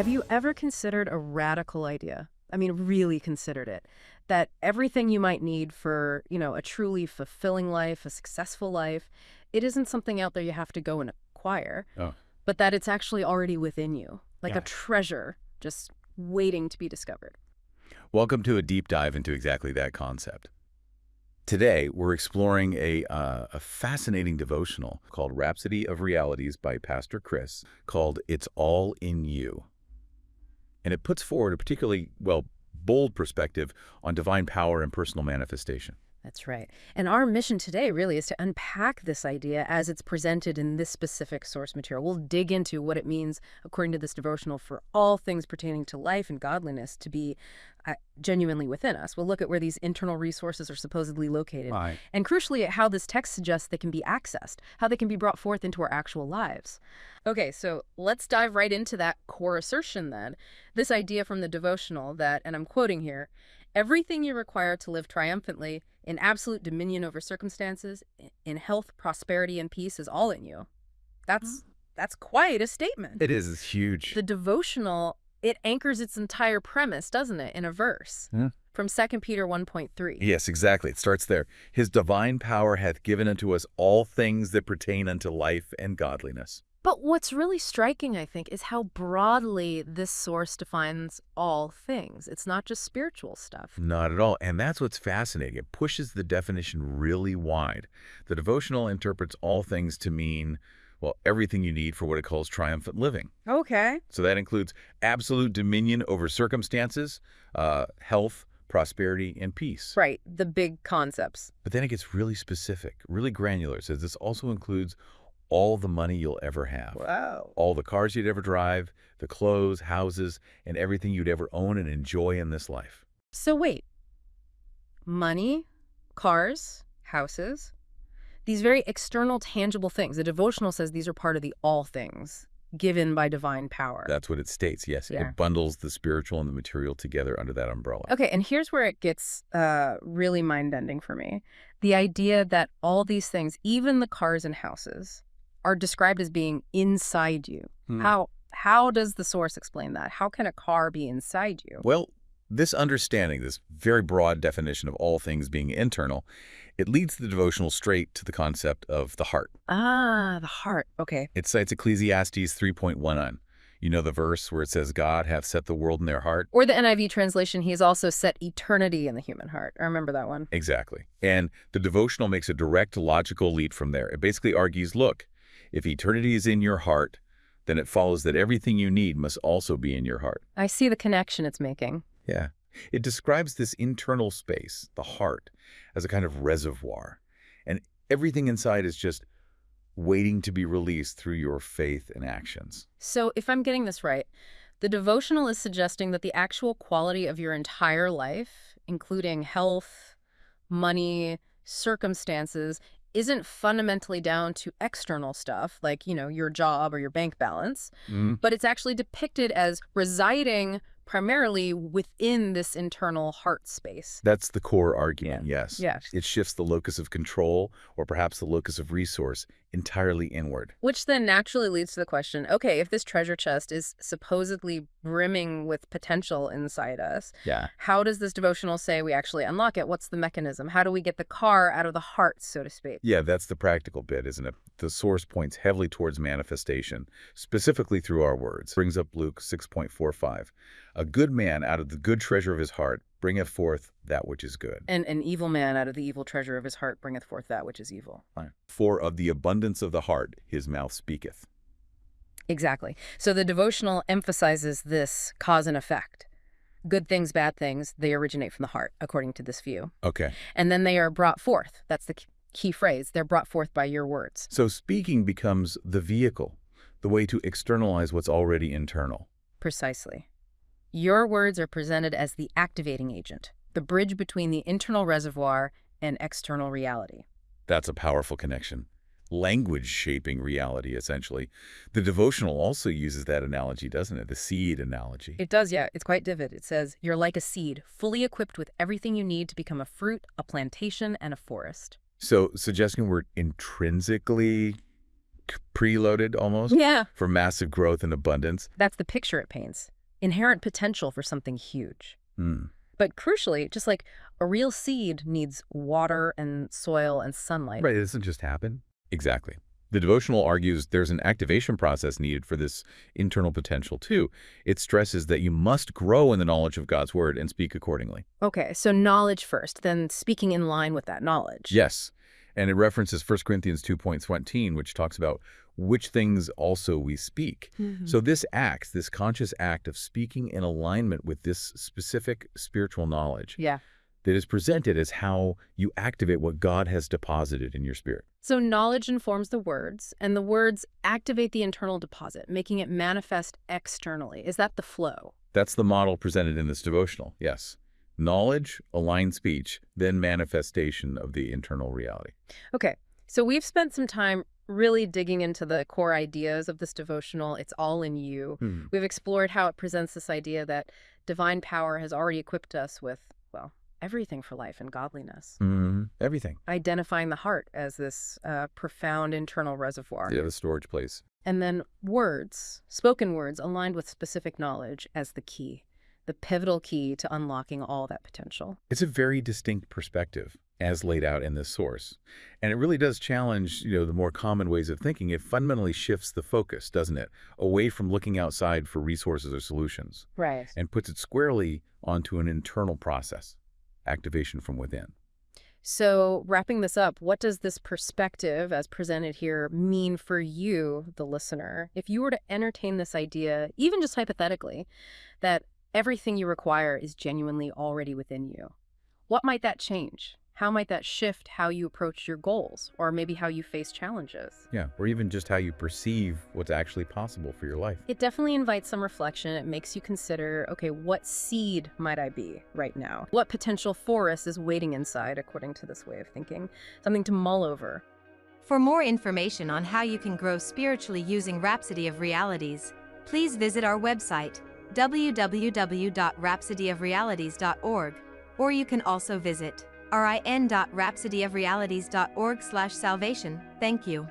Have you ever considered a radical idea? I mean, really considered it. That everything you might need for, a truly fulfilling life, a successful life, it isn't something out there you have to go and acquire, Oh, but that it's actually already within you, like a yeah. treasure just waiting to be discovered. Welcome to a deep dive into exactly that concept. Today, we're exploring a fascinating devotional called Rhapsody of Realities by Pastor Chris, called It's All in You. And it puts forward a particularly, bold perspective on divine power and personal manifestation. That's right. And our mission today really is to unpack this idea as it's presented in this specific source material. We'll dig into what it means, according to this devotional, for all things pertaining to life and godliness to be genuinely within us. We'll look at where these internal resources are supposedly located. Right. And crucially, at how this text suggests they can be accessed, how they can be brought forth into our actual lives. Okay, so let's dive right into that core assertion then. This idea from the devotional that, and I'm quoting here, everything you require to live triumphantly in absolute dominion over circumstances, in health, prosperity, and peace is all in you. That's quite a statement. It is. It's huge. The devotional, it anchors its entire premise, doesn't it, in a verse from 2 Peter 1.3. Yes, exactly. It starts there. His divine power hath given unto us all things that pertain unto life and godliness. But what's really striking, I think, is how broadly this source defines all things. It's not just spiritual stuff. Not at all. And that's what's fascinating. It pushes the definition really wide. The devotional interprets all things to mean, everything you need for what it calls triumphant living. Okay. So that includes absolute dominion over circumstances, health, prosperity, and peace. Right, the big concepts. But then it gets really specific, really granular. It says this also includes all the money you'll ever have. Wow. All the cars you'd ever drive, the clothes, houses, and everything you'd ever own and enjoy in this life. So wait, money, cars, houses, these very external, tangible things. The devotional says these are part of the all things given by divine power. That's what it states, yes. Yeah. It bundles the spiritual and the material together under that umbrella. Okay, and here's where it gets really mind-bending for me. The idea that all these things, even the cars and houses, are described as being inside you. How does the source explain that? How can a car be inside you? Well, this understanding, this very broad definition of all things being internal, it leads the devotional straight to the concept of the heart. Ah, the heart. Okay. It cites Ecclesiastes 3.1. You know the verse where it says, God hath set the world in their heart? Or the NIV translation, he has also set eternity in the human heart. I remember that one. Exactly. And the devotional makes a direct logical leap from there. It basically argues, look, if eternity is in your heart, then it follows that everything you need must also be in your heart. I see the connection it's making. Yeah. It describes this internal space, the heart, as a kind of reservoir. And everything inside is just waiting to be released through your faith and actions. So if I'm getting this right, the devotional is suggesting that the actual quality of your entire life, including health, money, circumstances, isn't fundamentally down to external stuff like, your job or your bank balance, but it's actually depicted as residing primarily within this internal heart space. That's the core argument, yes. Yes. It shifts the locus of control, or perhaps the locus of resource, entirely inward. Which then naturally leads to the question, okay, if this treasure chest is supposedly brimming with potential inside us, how does this devotional say we actually unlock it? What's the mechanism? How do we get the car out of the heart, so to speak? Yeah, that's the practical bit, isn't it? The source points heavily towards manifestation, specifically through our words. Brings up Luke 6.45. A good man out of the good treasure of his heart bringeth forth that which is good. And an evil man out of the evil treasure of his heart bringeth forth that which is evil. For of the abundance of the heart his mouth speaketh. Exactly. So the devotional emphasizes this cause and effect. Good things, bad things, they originate from the heart, according to this view. Okay. And then they are brought forth. That's the key phrase. They're brought forth by your words. So speaking becomes the vehicle, the way to externalize what's already internal. Precisely. Your words are presented as the activating agent, the bridge between the internal reservoir and external reality. That's a powerful connection. Language shaping reality, essentially. The devotional also uses that analogy, doesn't it? The seed analogy. It does, yeah. It's quite vivid. It says, you're like a seed, fully equipped with everything you need to become a fruit, a plantation, and a forest. So suggesting we're intrinsically preloaded almost Yeah. for massive growth and abundance. That's the picture it paints. Inherent potential for something huge. Hmm. But crucially, just like a real seed needs water and soil and sunlight. Right, it doesn't just happen. Exactly. The devotional argues there's an activation process needed for this internal potential, too. It stresses that you must grow in the knowledge of God's word and speak accordingly. Okay, so knowledge first, then speaking in line with that knowledge. Yes. And it references 1 Corinthians 2:17, which talks about which things also we speak. So this conscious act of speaking in alignment with this specific spiritual knowledge Yeah. that is presented as how you activate what God has deposited in your spirit. So knowledge informs the words, and the words activate the internal deposit, making it manifest externally. Is that the flow? That's the model presented in this devotional, yes. Knowledge, aligned speech, then manifestation of the internal reality. Okay, so we've spent some time really digging into the core ideas of this devotional. It's all in you. We've explored how it presents this idea that divine power has already equipped us with, well, everything for life and godliness. Everything. Identifying the heart as this profound internal reservoir. Yeah, the storage place. And then words, spoken words aligned with specific knowledge as the key, the pivotal key to unlocking all that potential. It's a very distinct perspective as laid out in this source. And it really does challenge, the more common ways of thinking. It fundamentally shifts the focus, doesn't it? Away from looking outside for resources or solutions. Right. And puts it squarely onto an internal process, activation from within. So wrapping this up, what does this perspective as presented here mean for you, the listener? If you were to entertain this idea, even just hypothetically, that everything you require is genuinely already within you, what might that change? How might that shift how you approach your goals, or maybe how you face challenges? Yeah, or even just how you perceive what's actually possible for your life. It definitely invites some reflection. It makes you consider, okay, what seed might I be right now? What potential forest is waiting inside, according to this way of thinking? Something to mull over. For more information on how you can grow spiritually using Rhapsody of Realities, please visit our website, www.rhapsodyofrealities.org, or you can also visit rin.rhapsodyofrealities.org/salvation. Thank you.